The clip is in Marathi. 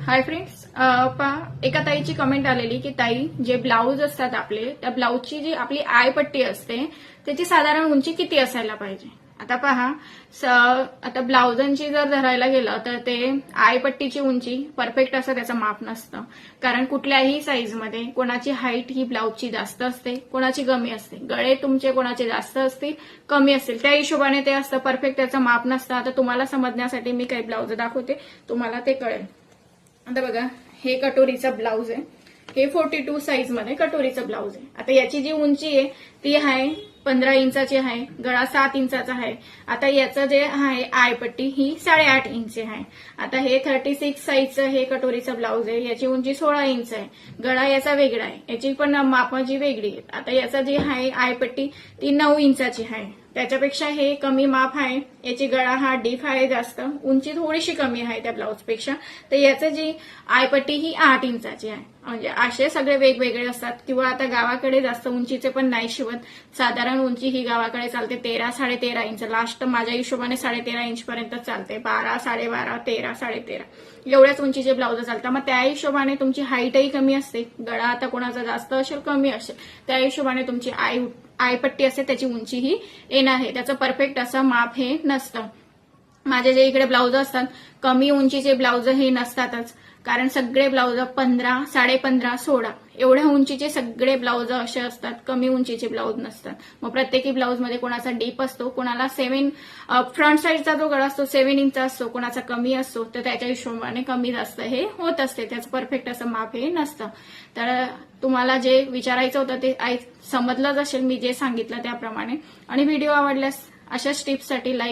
हाय फ्रेंड्स, एका ताईची कमेंट आलेली की ताई जे ब्लाऊज असतात आपले त्या ब्लाऊजची जी आपली आयपट्टी असते त्याची साधारण उंची किती असायला पाहिजे. आता पहा, आता ब्लाऊजांची जर धरायला गेलं तर ते आयपट्टीची उंची परफेक्ट असं त्याचं माप नसतं. कारण कुठल्याही साईजमध्ये कोणाची हाईट ही ब्लाऊजची जास्त असते, कोणाची कमी असते. गळे तुमचे कोणाचे जास्त असतील, कमी असतील, त्या हिशोबाने ते असतं. परफेक्ट त्याचं माप नसतं. आता तुम्हाला समजण्यासाठी मी काही ब्लाऊज दाखवते, तुम्हाला ते कळेल. आता बघा, हे कटोरीचा ब्लाऊज आहे. हे 42 साईज मध्ये कटोरीचं ब्लाऊज आहे. आता याची जी उंची आहे ती आहे 15 इंचाची आहे, गळा 7 इंचाचा आहे. आता याचं जे आहे आयपट्टी ही 8.5 इंच आहे. आता हे 36 साईजचं हे कटोरीचं ब्लाऊज आहे. याची उंची 16 इंच आहे. गळा याचा वेगळा आहे, याची पण मापाची वेगळी आहे. आता याचा जी आहे आयपट्टी ती 9 इंचाची आहे. त्याच्यापेक्षा हे कमी माप आहे. याची गळा हा डीप आहे जास्त, उंची थोडीशी कमी आहे त्या ब्लाऊजपेक्षा. तर याचं जी आयपट्टी ही 8 इंचाची आहे. म्हणजे असे सगळे वेगवेगळे असतात. किंवा आता गावाकडे जास्त उंचीचे पण नाही शिवत. साधारण उंची ही गावाकडे चालते 13, 13.5 इंच. लास्ट माझ्या हिशोबाने 13.5 इंच पर्यंत चालते. 12, 12.5, 13, 13.5 एवढ्याच उंचीचे ब्लाऊज चालतात. मग त्या हिशोबाने तुमची हाईटही कमी असते. गळा आता कोणाचा जास्त असेल, कमी असेल, त्या हिशोबाने तुमची आयपट्टी असते त्याची उंची ही येणार आहे. त्याचं परफेक्ट असं माप हे नसतं. माझे जे इकडे ब्लाऊज असतात कमी उंचीचे ब्लाऊज हे नसतातच. कारण सगळे ब्लाऊज 15, 15.5, 16 एवढ्या उंचीचे सगळे ब्लाऊज असे असतात. कमी उंचीचे ब्लाऊज नसतात. मग प्रत्येकी ब्लाऊज मध्ये कोणाचा डीप असतो, कोणाला 7 फ्रंट साईडचा जो गळा असतो 7 इंच असतो, कोणाचा कमी असतो. तर त्याच्या हिशोबाने कमी जास्त हे होत असते. त्याचं परफेक्ट असं माप हे नसतं. तर तुम्हाला जे विचारायचं होतं ते समजलंच असेल मी जे सांगितलं त्याप्रमाणे. आणि व्हिडिओ आवडल्यास अशाच टिप्ससाठी लाईक